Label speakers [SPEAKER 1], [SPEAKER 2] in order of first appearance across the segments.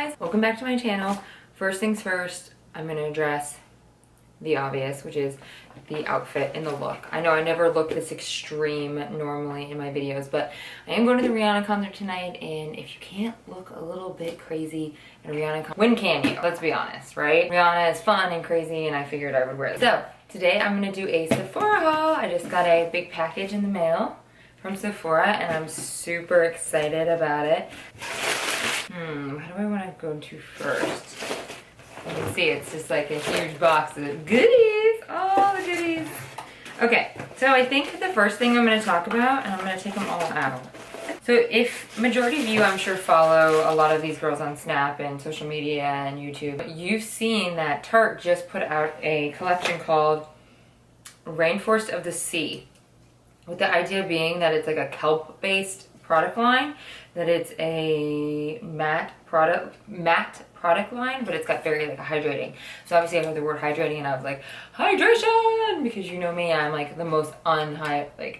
[SPEAKER 1] guys, welcome back to my channel. First things first, I'm going to address the obvious, which is the outfit and the look. I know I never look this extreme normally in my videos, but I am going to the Rihanna concert tonight, and if you can't look a little bit crazy at a Rihanna concert, when can you? Let's be honest, right? Rihanna is fun and crazy, and I figured I would wear this. So today I'm going to do a Sephora haul. I just got a big package in the mail from Sephora, and I'm super excited about it. What do I want to go to first? You can see it's just like a huge box of goodies. All the goodies. Okay, so I think the first thing I'm going to talk about, and I'm going to take them all out. So if majority of you, I'm sure, follow a lot of these girls on Snap and social media and YouTube, you've seen that Tarte just put out a collection called Rainforest of the Sea, with the idea being that it's like a kelp-based product line, that it's a matte product line, but it's got very like hydrating. So obviously I heard the word hydrating and I was like, hydration, because you know me, I'm like the most hydrated.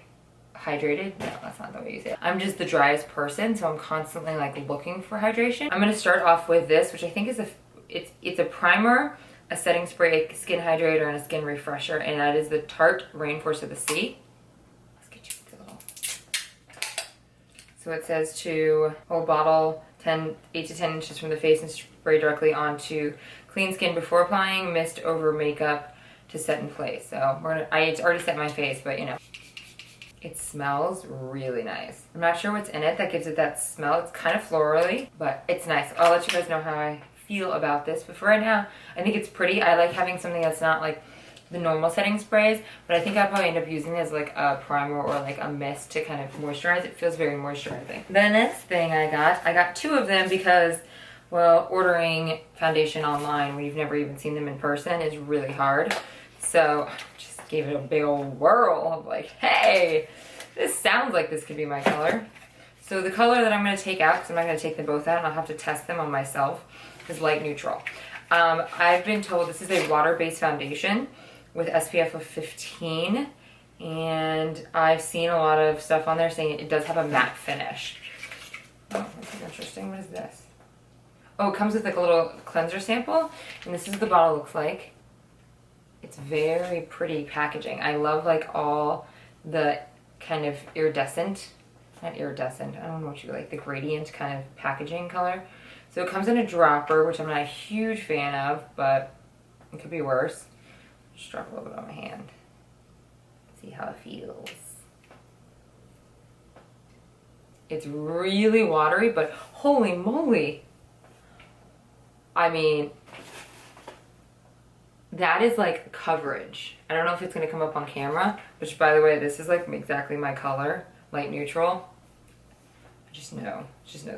[SPEAKER 1] No, that's not the way you say it. I'm just the driest person, so I'm constantly like looking for hydration. I'm gonna start off with this, which I think is it's a primer, a setting spray, a skin hydrator, and a skin refresher, and that is the Tarte Rainforest of the Sea. So it says to hold bottle 8 to 10 inches from the face and spray directly onto clean skin before applying, mist over makeup to set in place. So it's already set my face, but you know. It smells really nice. I'm not sure what's in it that gives it that smell. It's kind of florally, but it's nice. I'll let you guys know how I feel about this. But for right now, I think it's pretty. I like having something that's not like the normal setting sprays, but I think I'll probably end up using it as like a primer or like a mist to kind of moisturize. It feels very moisturizing. The next thing I got 2 of them because, well, ordering foundation online when you've never even seen them in person is really hard. So just gave it a big old whirl of like, hey, this sounds like this could be my color. So the color that I'm going to take out, because I'm not going to take them both out and I'll have to test them on myself, is light neutral. I've been told this is a water-based foundation with SPF of 15, and I've seen a lot of stuff on there saying it does have a matte finish. Oh, this is interesting. What is this? Oh, it comes with like a little cleanser sample, and this is what the bottle looks like. It's very pretty packaging. I love like all the kind of iridescent, not iridescent, I don't know what you like, the gradient kind of packaging color. So it comes in a dropper, which I'm not a huge fan of, but it could be worse. Just drop a little bit on my hand. See how it feels. It's really watery, but holy moly. I mean, that is like coverage. I don't know if it's gonna come up on camera, which by the way, this is like exactly my color, light neutral. Just know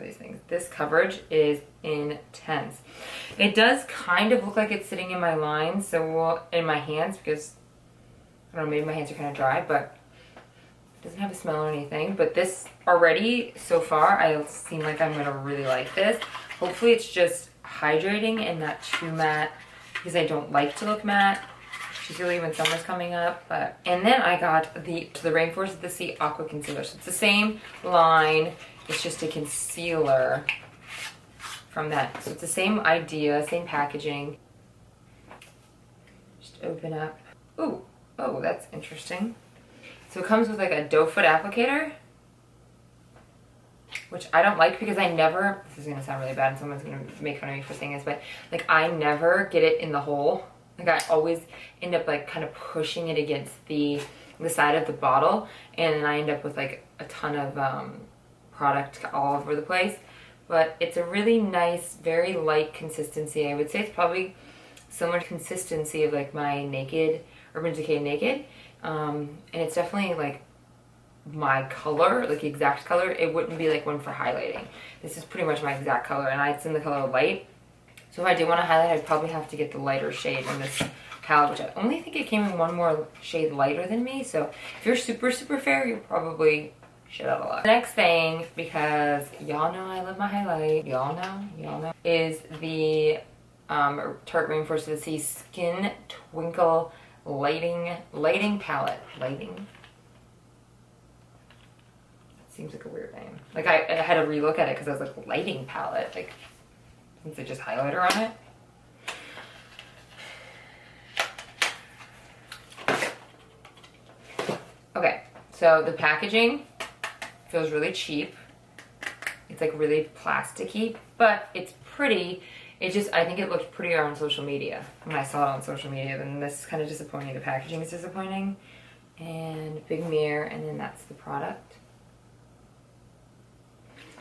[SPEAKER 1] these things. This coverage is intense. It does kind of look like it's sitting in my lines, so in my hands, because I don't know, maybe my hands are kind of dry, but it doesn't have a smell or anything. But this already, so far, I seem like I'm gonna really like this. Hopefully it's just hydrating and not too matte, because I don't like to look matte, particularly when summer's coming up. And then I got the Rainforest of the Sea Aqua Concealer. So it's the same line. It's just a concealer from that. So it's the same idea, same packaging. Just open up. Ooh, oh, that's interesting. So it comes with like a doe foot applicator, which I don't like because I never, this is gonna sound really bad and someone's gonna make fun of me for saying this, but like I never get it in the hole. Like I always end up like kind of pushing it against the side of the bottle, and then I end up with like a ton of product all over the place. But it's a really nice, very light consistency. I would say it's probably similar consistency of like my Naked, Urban Decay Naked. And it's definitely like my color, like exact color. It wouldn't be like one for highlighting. This is pretty much my exact color, and it's in the color light. So if I did want to highlight, I'd probably have to get the lighter shade in this palette, which I only think it came in one more shade lighter than me. So if you're super, super fair, you'll probably shit out a lot. The next thing, because y'all know I love my highlight, y'all know, is the Tarte Rainforest of the Sea Skin Twinkle Lighting Palette. Lighting? Seems like a weird name. Like I had to relook at it because I was like, lighting palette. Like, since they just highlighter on it. Okay, so the packaging feels really cheap. It's like really plasticky, but it's pretty. It just, I think it looked prettier on social media. When I saw it on social media, then this is kind of disappointing. The packaging is disappointing. And big mirror, and then that's the product.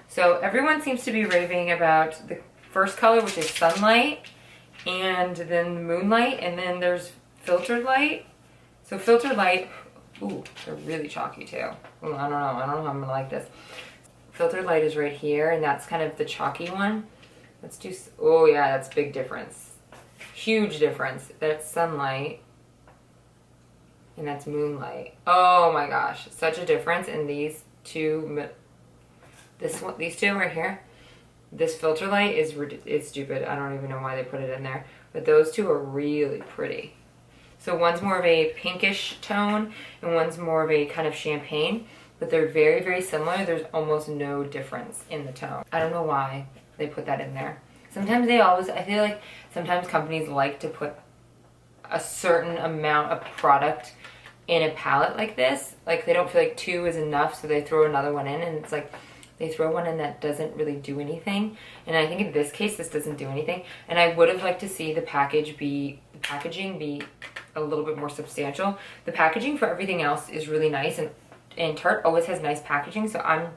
[SPEAKER 1] So everyone seems to be raving about the first color, which is sunlight, and then moonlight, and then there's filtered light. So filtered light, ooh, they're really chalky too. Ooh, I don't know how I'm gonna like this. Filtered light is right here, and that's kind of the chalky one. Let's do, oh yeah, that's big difference. Huge difference. That's sunlight. And that's moonlight. Oh my gosh, such a difference in these two. These two right here. This filter light is it's stupid. I don't even know why they put it in there. But those two are really pretty. So one's more of a pinkish tone, and one's more of a kind of champagne. But they're very, very similar. There's almost no difference in the tone. I don't know why they put that in there. Sometimes I feel like sometimes companies like to put a certain amount of product in a palette like this. Like they don't feel like two is enough, so they throw another one in, and it's like they throw one in that doesn't really do anything. And I think in this case, this doesn't do anything. And I would have liked to see the packaging be a little bit more substantial. The packaging for everything else is really nice, and Tarte always has nice packaging, so I'm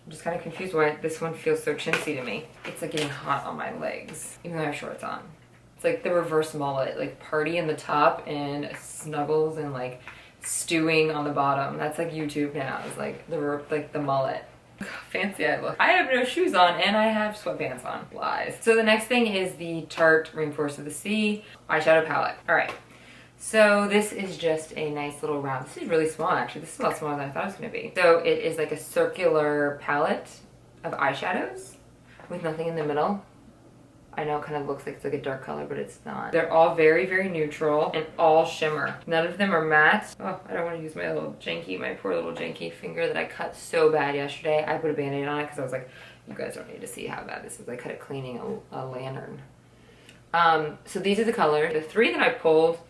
[SPEAKER 1] just kind of confused why this one feels so chintzy to me. It's like getting hot on my legs, even though I have shorts on. It's like the reverse mullet, like party in the top and snuggles and like stewing on the bottom. That's like YouTube now. It's like the mullet. Fancy I look. I have no shoes on and I have sweatpants on. Lies. So the next thing is the Tarte Rainforest of the Sea eyeshadow palette. All right. So this is just a nice little round. This is really small actually. This is a lot smaller than I thought it was gonna be. So it is like a circular palette of eyeshadows with nothing in the middle. I know it kind of looks like it's like a dark color, but it's not. They're all very, very neutral and all shimmer. None of them are matte. Oh, I don't want to use my poor little janky finger that I cut so bad yesterday. I put a Band-Aid on it because I was like, you guys don't need to see how bad this is. I cut it cleaning a lantern. So these are the colors. The three that I pulled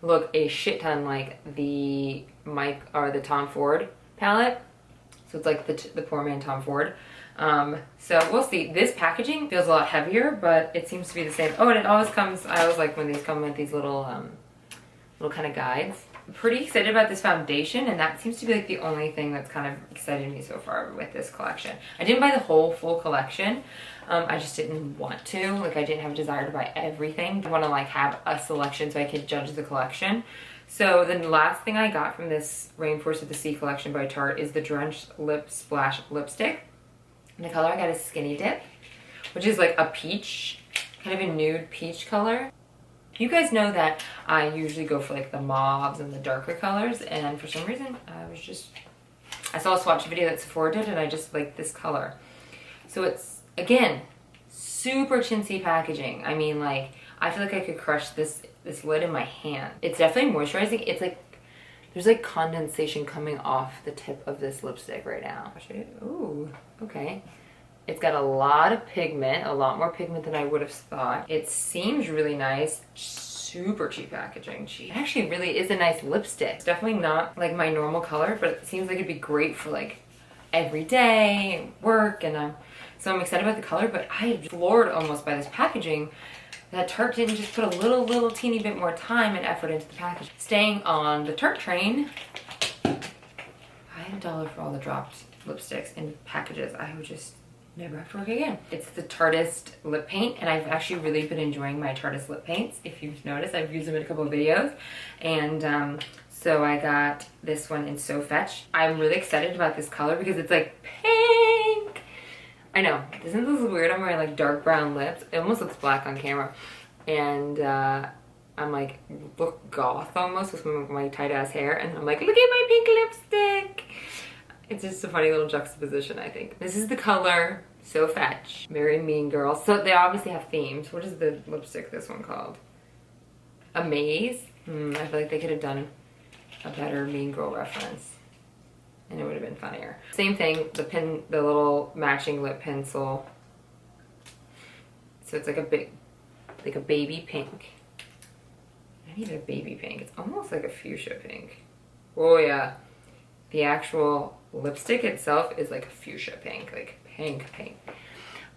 [SPEAKER 1] look a shit ton like the Tom Ford palette. So it's like the poor man Tom Ford. So we'll see. This packaging feels a lot heavier, but it seems to be the same. Oh, and it always comes, I always like when these come with these little kind of guides. I'm pretty excited about this foundation, and that seems to be like the only thing that's kind of excited me so far with this collection. I didn't buy the whole full collection. I just didn't want to. Like I didn't have a desire to buy everything. I want to like have a selection so I could judge the collection. So the last thing I got from this Rainforest of the Sea collection by Tarte is the Drenched Lip Splash lipstick. And the color I got is Skinny Dip, which is like a peach, kind of a nude peach color. You guys know that I usually go for like the mauves and the darker colors, and for some reason I saw a swatch video that Sephora did and I just like this color. So it's, again, super chintzy packaging. I mean, like, I feel like I could crush this lid in my hand. It's definitely moisturizing. It's like, there's like condensation coming off the tip of this lipstick right now. Ooh, okay. It's got a lot of pigment, a lot more pigment than I would have thought. It seems really nice. Super cheap packaging. It actually really is a nice lipstick. It's definitely not like my normal color, but it seems like it'd be great for like every day, work, and so I'm excited about the color, but I am floored almost by this packaging that Tarte didn't just put a little teeny bit more time and effort into the package. Staying on the Tarte train, I had $1 for all the dropped lipsticks in packages. I would just never have to work again. It's the Tarteist lip paint, and I've actually really been enjoying my Tarteist lip paints. If you've noticed, I've used them in a couple of videos, and so I got this one in So Fetch. I'm really excited about this color because it's like pink. I know, isn't this weird? I'm wearing like dark brown lips. It almost looks black on camera, and I'm like, look goth almost with my tight ass hair, and I'm like, look at my pink lipstick. It's just a funny little juxtaposition, I think. This is the color So Fetch. Very Mean Girl. So they obviously have themes. What is the lipstick, this one called? Amaze? I feel like they could have done a better Mean Girl reference, and it would have been funnier. Same thing, the little matching lip pencil. So it's like a baby pink. I need a baby pink. It's almost like a fuchsia pink. Oh yeah. The actual lipstick itself is like a fuchsia pink, like pink.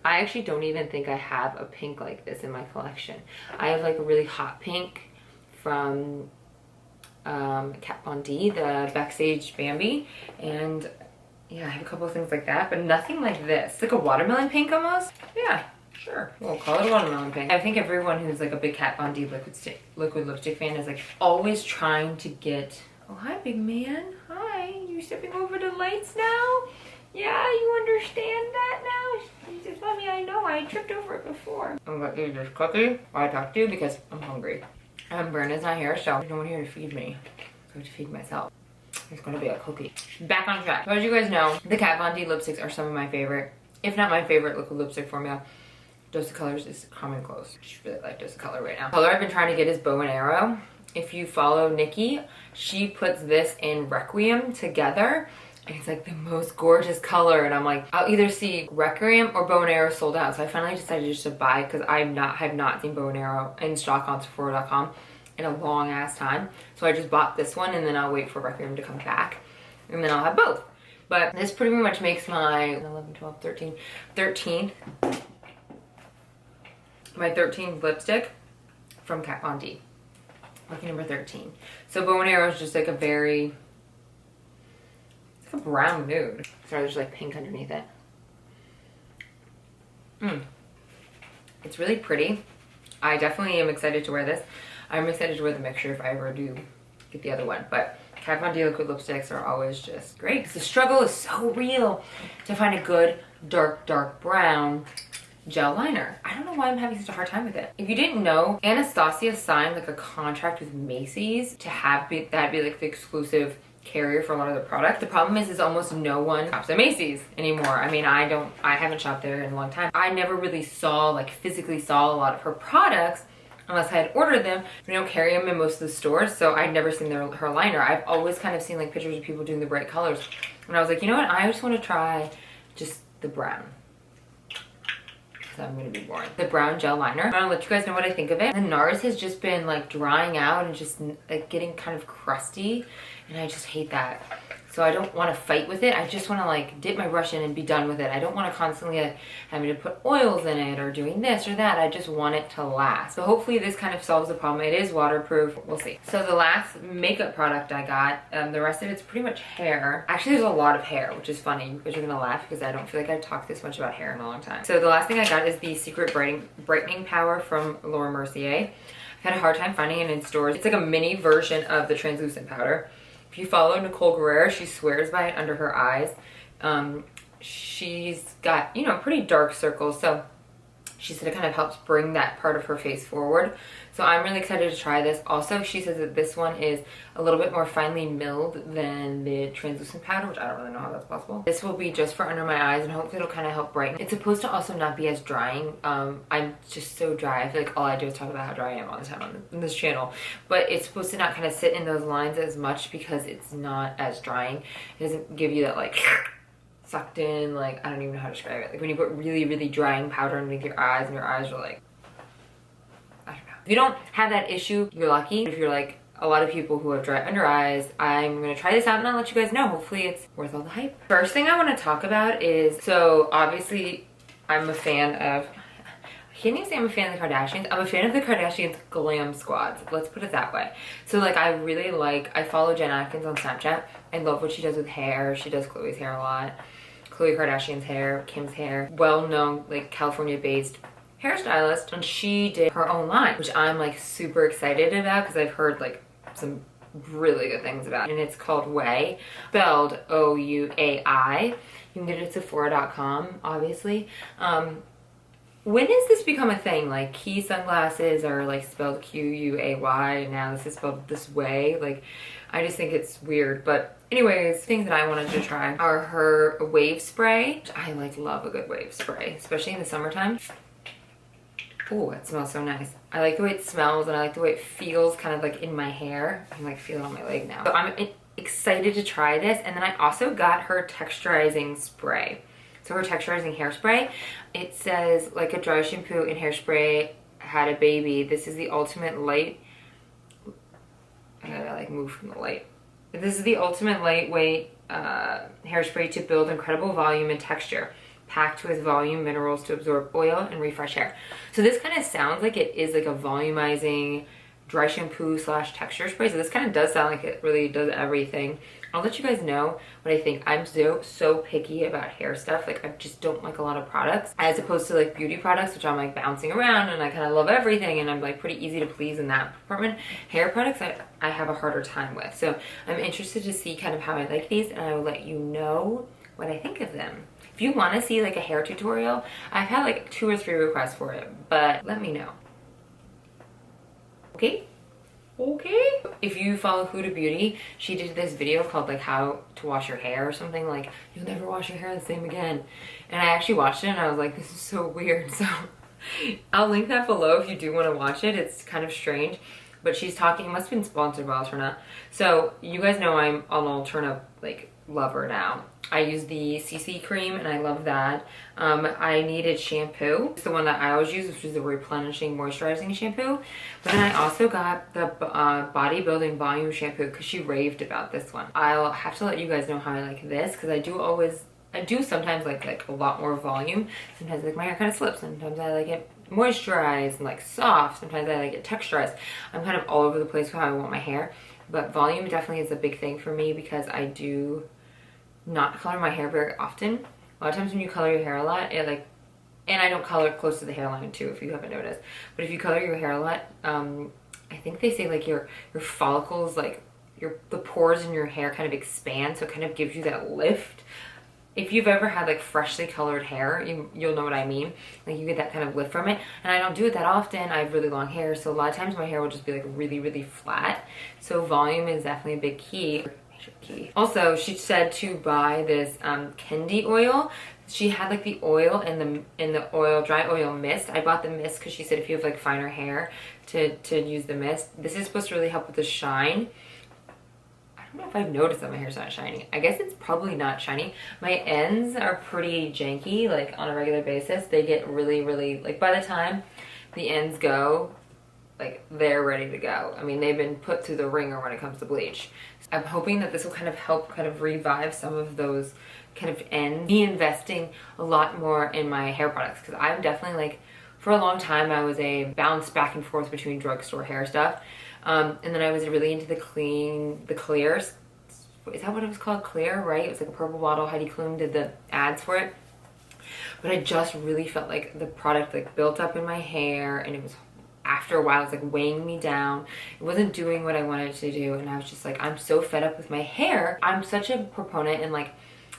[SPEAKER 1] I actually don't even think I have a pink like this in my collection. I have like a really hot pink from Kat Von D, the Backstage Bambi, and yeah, I have a couple of things like that, but nothing like this. It's like a watermelon pink almost. Yeah, sure. We'll call it a watermelon pink. I think everyone who's like a big Kat Von D liquid lipstick fan is like always trying to get, oh hi big man, hi, you stepping over the lights now? Yeah, you understand that now? He says, Mommy, I know, I tripped over it before. I'm gonna eat this cookie while I talk to you because I'm hungry. Brenna's not here, so there's no one here to feed me. I have to feed myself. It's gonna be a cookie. Back on track. So as you guys know, the Kat Von D lipsticks are some of my favorite, if not my favorite liquid lipstick formula. Dose of Colors is common close. I just really like Dose of Color right now. The color I've been trying to get is Bow and Arrow. If you follow Nikki, she puts this in Requiem together. And it's like the most gorgeous color. And I'm like, I'll either see Requiem or Bow and Arrow sold out. So I finally decided just to buy because I have not seen Bow and Arrow in stock on Sephora.com in a long ass time. So I just bought this one and then I'll wait for Requiem to come back. And then I'll have both. But this pretty much makes my 11, 12, 13, 13th. My 13th lipstick from Kat Von D. Lucky number 13. So Bow and Arrow is just like a very, it's like a brown nude. Sorry, there's like pink underneath it. It's really pretty. I definitely am excited to wear this. I'm excited to wear the mixture if I ever do get the other one. But Kat Von D liquid lipsticks are always just great. Because the struggle is so real to find a good dark brown gel liner. I don't know why I'm having such a hard time with it. If you didn't know, Anastacio signed like a contract with Macy's to have that be like the exclusive carrier for a lot of their products. The problem is almost no one shops at Macy's anymore. I mean, I haven't shopped there in a long time. I never really physically saw a lot of her products unless I had ordered them. We don't carry them in most of the stores, so I'd never seen her liner. I've always kind of seen like pictures of people doing the bright colors. And I was like, you know what? I just want to try just the brown. I'm gonna be boring. The brown gel liner. I'm gonna let you guys know what I think of it. The NARS has just been like drying out and just like getting kind of crusty, and I just hate that. So I don't want to fight with it. I just want to like dip my brush in and be done with it. I don't want to constantly like having to put oils in it or doing this or that. I just want it to last. So hopefully this kind of solves the problem. It is waterproof. We'll see. So the last makeup product I got, the rest of it's pretty much hair. Actually, there's a lot of hair, which is funny because you're gonna laugh because I don't feel like I've talked this much about hair in a long time. So the last thing I got is the Secret Brightening Power from Laura Mercier. I've had a hard time finding it in stores. It's like a mini version of the translucent powder. If you follow Nicole Guerrero, she swears by it under her eyes. She's got, you know, pretty dark circles, so she said it kind of helps bring that part of her face forward. So I'm really excited to try this. Also, she says that this one is a little bit more finely milled than the translucent powder, which I don't really know how that's possible. This will be just for under my eyes, and hopefully it'll kind of help brighten. It's supposed to also not be as drying. I'm just so dry. I feel like all I do is talk about how dry I am all the time on this channel. But it's supposed to not kind of sit in those lines as much because it's not as drying. It doesn't give you that like sucked in, like, I don't even know how to describe it. Like when you put really drying powder underneath your eyes and your eyes are like, I don't know. If you don't have that issue, you're lucky. If you're like a lot of people who have dry under eyes, I'm gonna try this out and I'll let you guys know. Hopefully it's worth all the hype. First thing I want to talk about is, so obviously I'm a fan of, I can't even say I'm a fan of the Kardashians. I'm a fan of the Kardashians glam squads. Let's put it that way. So like I follow Jen Atkins on Snapchat. I love what she does with hair. She does Khloe's hair a lot. Khloe Kardashian's hair, Kim's hair. Well-known, like California-based hairstylist. And she did her own line, which I'm like super excited about because I've heard like some really good things about it. And it's called Ouai, spelled O-U-A-I. You can get it at Sephora.com, obviously. When has this become a thing? Like Key sunglasses are like spelled Q-U-A-Y, and now this is spelled this way. Like, I just think it's weird. But anyways, things that I wanted to try are her wave spray. I like love a good wave spray, especially in the summertime. Oh, it smells so nice. I like the way it smells and I like the way it feels kind of like in my hair. I can like feel it on my leg now. So I'm excited to try this. And then I also got her texturizing spray. So her texturizing hairspray, it says like a dry shampoo and hairspray had a baby. This is the ultimate light. I gotta like move from the light. This is the ultimate lightweight hairspray to build incredible volume and texture, packed with volume minerals to absorb oil and refresh hair. So this kind of sounds like it is like a volumizing dry shampoo slash texture spray. So this kind of does sound like it really does everything. I'll let you guys know what I think. I'm so picky about hair stuff. Like I just don't like a lot of products as opposed to like beauty products, which I'm like bouncing around and I kind of love everything and I'm like pretty easy to please in that department. Hair products I have a harder time with. So I'm interested to see kind of how I like these and I will let you know what I think of them. If you want to see like a hair tutorial, I've had like 2 or 3 requests for it, but let me know. Okay? If you follow Huda Beauty, she did this video called like how to wash your hair or something, like you'll never wash your hair the same again. And I actually watched it and I was like, this is so weird. So I'll link that below if you do want to watch it. It's kind of strange, but she's talking, it must have been sponsored by Alterna. So you guys know I'm an Alterna like lover now. I use the CC cream and I love that. I needed shampoo. It's the one that I always use, which is the replenishing moisturizing shampoo. But then I also got the bodybuilding volume shampoo because she raved about this one. I'll have to let you guys know how I like this because I do sometimes like a lot more volume. Sometimes like my hair kind of slips. Sometimes I like it moisturized and like soft. Sometimes I like it texturized. I'm kind of all over the place with how I want my hair. But volume definitely is a big thing for me because I do not color my hair very often. A lot of times when you color your hair a lot, it like, and I don't color close to the hairline too, if you haven't noticed. But if you color your hair a lot, I think they say like your follicles, like the pores in your hair kind of expand, so it kind of gives you that lift. If you've ever had like freshly colored hair, you'll know what I mean. Like you get that kind of lift from it. And I don't do it that often. I have really long hair, so a lot of times my hair will just be like really flat. So volume is definitely a big key. Also, she said to buy this Kendi oil. She had like the oil and the oil, dry oil mist. I bought the mist because she said if you have like finer hair to use the mist. This is supposed to really help with the shine. I don't know if I've noticed that my hair's not shiny. I guess it's probably not shiny. My ends are pretty janky, like on a regular basis. They get really, like by the time the ends go, like they're ready to go. I mean, they've been put through the ringer when it comes to bleach. So I'm hoping that this will kind of help kind of revive some of those kind of ends. Me investing a lot more in my hair products because I'm definitely like, for a long time I was a bounce back and forth between drugstore hair stuff. And then I was really into the clear. Is that what it was called? Clear, right? It was like a purple bottle. Heidi Klum did the ads for it. But I just really felt like the product like built up in my hair and it was, after a while, it was like weighing me down. It wasn't doing what I wanted to do. And I was just like, I'm so fed up with my hair. I'm such a proponent in like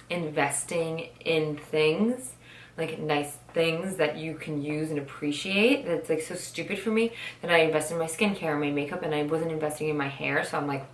[SPEAKER 1] investing in things, like nice things that you can use and appreciate. That's like so stupid for me that I invest in my skincare and my makeup and I wasn't investing in my hair. So I'm like,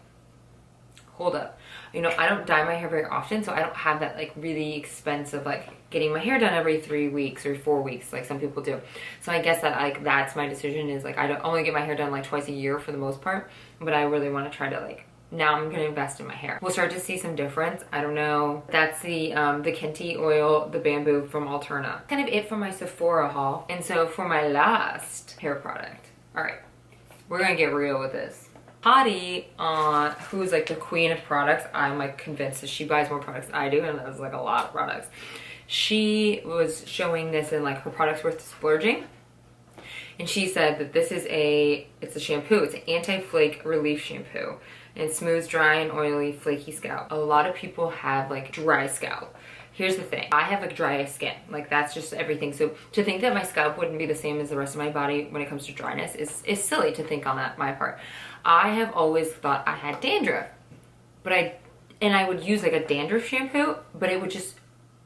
[SPEAKER 1] hold up. You know, I don't dye my hair very often, so I don't have that like really expensive like getting my hair done every 3 weeks or 4 weeks like some people do. So I guess that like that's my decision is like I don't only get my hair done like twice a year for the most part, but I really want to try to like, now I'm gonna invest in my hair. We'll start to see some difference. I don't know. That's the Kenti oil, the bamboo from Alterna. Kind of it for my Sephora haul. And so for my last hair product, all right, we're gonna get real with this. Tarte, who's like the queen of products, I'm like convinced that she buys more products than I do, and that was like a lot of products. She was showing this in like her products worth splurging, and she said that this is it's a shampoo. It's an anti-flake relief shampoo, and it smooths dry and oily, flaky scalp. A lot of people have like dry scalp. Here's the thing, I have like dry skin, like that's just everything. So to think that my scalp wouldn't be the same as the rest of my body when it comes to dryness is silly to think on that, my part. I have always thought I had dandruff, but I would use like a dandruff shampoo, but it would just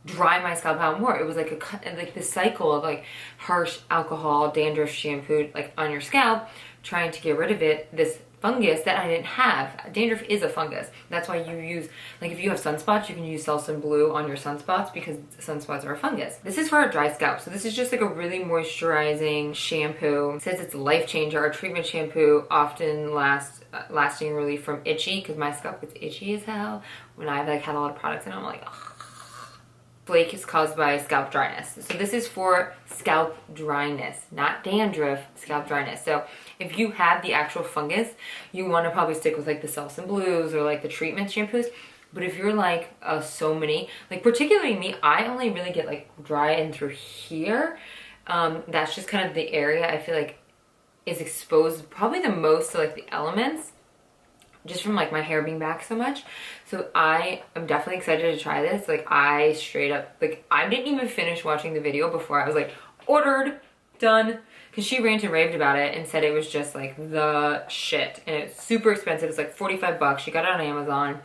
[SPEAKER 1] dry my scalp out more. It was like this cycle of like harsh alcohol dandruff shampoo like on your scalp, trying to get rid of it, this fungus that I didn't have. Dandruff is a fungus. That's why you use, like if you have sunspots, you can use Selsun Blue on your sunspots because sunspots are a fungus. This is for a dry scalp. So this is just like a really moisturizing shampoo. It says it's a life changer. Our treatment shampoo often lasting relief from itchy, because my scalp gets itchy as hell when I've like had a lot of products and I'm like, ugh. Flake is caused by scalp dryness. So this is for scalp dryness, not dandruff, scalp dryness. So if you have the actual fungus, you want to probably stick with like the Self and Blues or like the treatment shampoos. But if you're like so many, like particularly me, I only really get like dry in through here. That's just kind of the area I feel like is exposed probably the most to like the elements, just from like my hair being back so much. So I am definitely excited to try this. Like I straight up, like I didn't even finish watching the video before I was like, ordered, done. Cause she ranted and raved about it and said it was just like the shit. And it's super expensive. It's like 45 bucks. She got it on Amazon.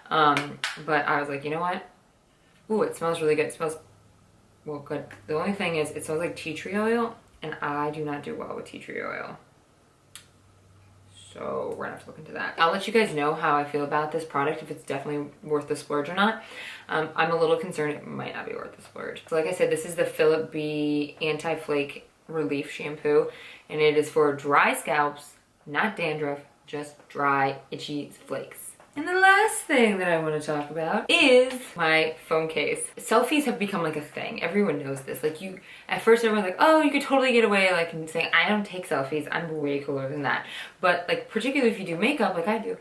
[SPEAKER 1] But I was like, you know what? Ooh, it smells really good. It smells, well, good. The only thing is it smells like tea tree oil, and I do not do well with tea tree oil. So we're gonna have to look into that. I'll let you guys know how I feel about this product, if it's definitely worth the splurge or not. I'm a little concerned it might not be worth the splurge. So like I said, this is the Philip B Anti-Flake Relief Shampoo, and it is for dry scalps, not dandruff, just dry, itchy flakes. And the last thing that I want to talk about is my phone case. Selfies have become like a thing. Everyone knows this. Like at first everyone's like, oh, you could totally get away like and saying, I don't take selfies. I'm way cooler than that. But like, particularly if you do makeup like I do,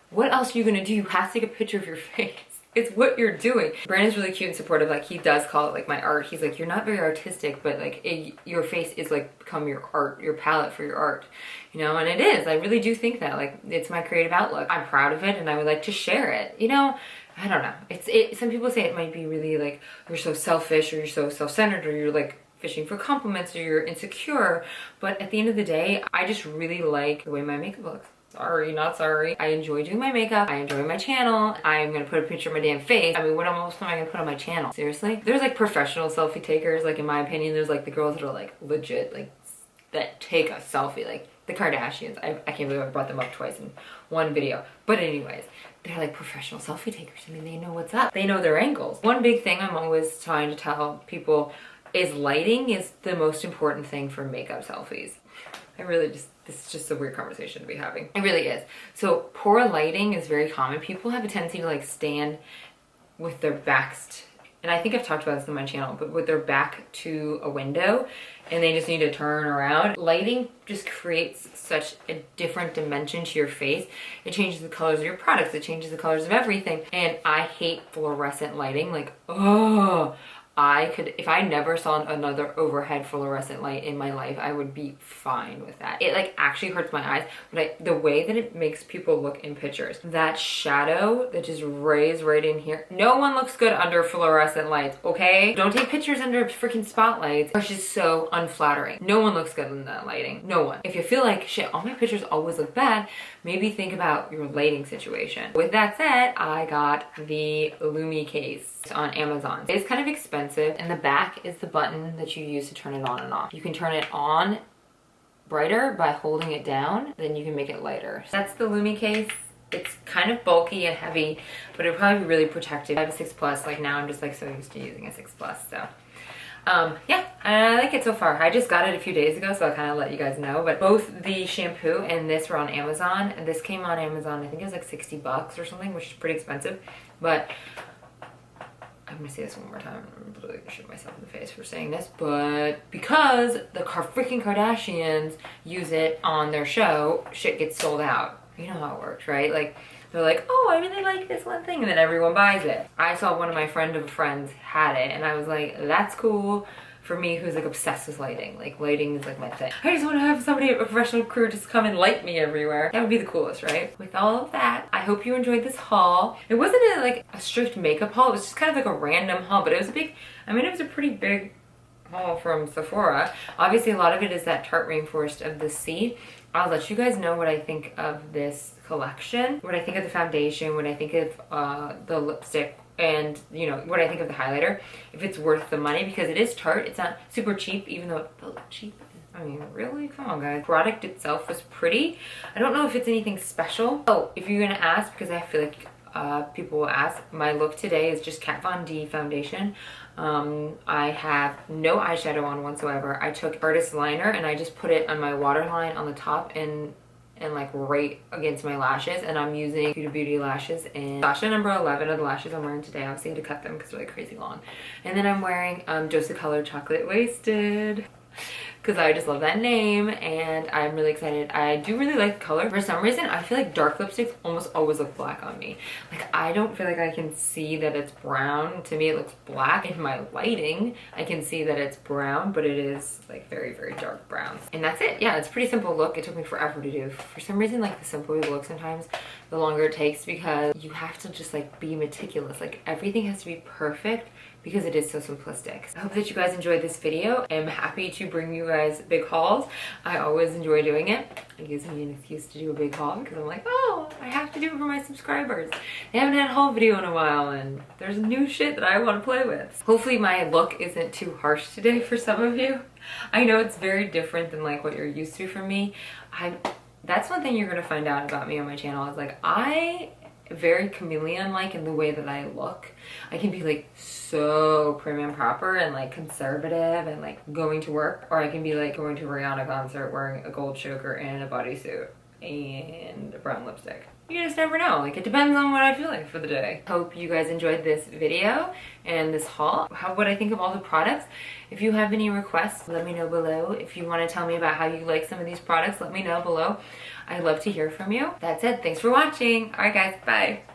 [SPEAKER 1] what else are you gonna do? You have to take a picture of your face. It's what you're doing. Brandon's really cute and supportive. Like he does call it like my art. He's like, you're not very artistic, but like your face is like become your art, your palette for your art, you know? And it is. I really do think that like it's my creative outlook. I'm proud of it and I would like to share it. You know, I don't know. Some people say it might be really like you're so selfish or you're so self-centered or you're like fishing for compliments or you're insecure. But at the end of the day, I just really like the way my makeup looks. Sorry, not sorry. I enjoy doing my makeup. I enjoy my channel. I'm gonna put a picture of my damn face. I mean, what else am I gonna put on my channel? Seriously? There's like professional selfie takers. Like in my opinion, there's like the girls that are like legit, like that take a selfie. Like the Kardashians. I can't believe I brought them up twice in one video. But anyways, they're like professional selfie takers. I mean, they know what's up. They know their angles. One big thing I'm always trying to tell people is lighting is the most important thing for makeup selfies. This is just a weird conversation to be having. It really is. So poor lighting is very common. People have a tendency to like stand with their backs, and I think I've talked about this on my channel, but with their back to a window and they just need to turn around. Lighting just creates such a different dimension to your face. It changes the colors of your products. It changes the colors of everything. And I hate fluorescent lighting. Like, oh, if I never saw another overhead fluorescent light in my life, I would be fine with that. It like actually hurts my eyes, but the way that it makes people look in pictures, that shadow that just rays right in here. No one looks good under fluorescent lights, okay? Don't take pictures under freaking spotlights. It's just so unflattering. No one looks good in that lighting. No one. If you feel like, shit, all my pictures always look bad, maybe think about your lighting situation. With that said, I got the Lumee case on Amazon. It's kind of expensive, and the back is the button that you use to turn it on and off. You can turn it on brighter by holding it down, then you can make it lighter. So that's the Lumee case. It's kind of bulky and heavy, but it'll probably be really protective. I have a 6 Plus, like now I'm just like so used to using a 6 Plus, so. Yeah, I like it so far. I just got it a few days ago, so I'll kind of let you guys know. But both the shampoo and this were on Amazon, and this came on Amazon, I think it was like 60 bucks or something, which is pretty expensive. But I'm gonna say this one more time. I'm literally gonna shoot myself in the face for saying this, but because the freaking Kardashians use it on their show, shit gets sold out. You know how it works, right? Like, they're like, oh, I really like this one thing, and then everyone buys it. I saw one of my friend of friends had it, and I was like, that's cool. For me, who's like obsessed with lighting. Like, lighting is like my thing. I just want to have somebody, a professional crew, just come and light me everywhere. That would be the coolest, right? With all of that, I hope you enjoyed this haul. It wasn't like a strict makeup haul. It was just kind of like a random haul, but it was a big, I mean, it was a pretty big haul from Sephora. Obviously, a lot of it is that Tarte Rainforest of the Sea. I'll let you guys know what I think of this collection, what I think of the foundation, what I think of the lipstick, and you know what I think of the highlighter, if it's worth the money, because it is Tarte. It's not super cheap, even though it felt cheap. I mean, really? Come on, guys. The product itself was pretty. I don't know if it's anything special. Oh, if you're gonna ask, because I feel like people will ask, my look today is just Kat Von D foundation. I have no eyeshadow on whatsoever. I took artist liner and I just put it on my waterline on the top and and like right against my lashes, and I'm using Huda Beauty lashes and lashes number 11 of the lashes I'm wearing today. Obviously I had to cut them because they're like crazy long. And then I'm wearing Dose of Color Chocolate Wasted because I just love that name, and I'm really excited. I do really like the color. For some reason, I feel like dark lipsticks almost always look black on me. Like, I don't feel like I can see that it's brown. To me, it looks black. In my lighting, I can see that it's brown, but it is like very, very dark brown. And that's it. Yeah, it's a pretty simple look. It took me forever to do. For some reason, like the simpler the look sometimes, the longer it takes, because you have to just like be meticulous. Like everything has to be perfect because it is so simplistic. I hope that you guys enjoyed this video. I'm happy to bring you guys big hauls. I always enjoy doing it. It gives me an excuse to do a big haul because I'm like, oh, I have to do it for my subscribers. They haven't had a haul video in a while, and there's new shit that I want to play with. Hopefully my look isn't too harsh today for some of you. I know it's very different than like what you're used to from me. That's one thing you're gonna find out about me on my channel is like I very chameleon-like in the way that I look. I can be like so prim and proper and like conservative and like going to work, or I can be like going to a Rihanna concert wearing a gold choker and a bodysuit and a brown lipstick. You just never know. Like, it depends on what I feel like for the day. Hope you guys enjoyed this video and this haul. What I think of all the products. If you have any requests, let me know below. If you want to tell me about how you like some of these products, let me know below. I'd love to hear from you. That's it. Thanks for watching. All right, guys. Bye.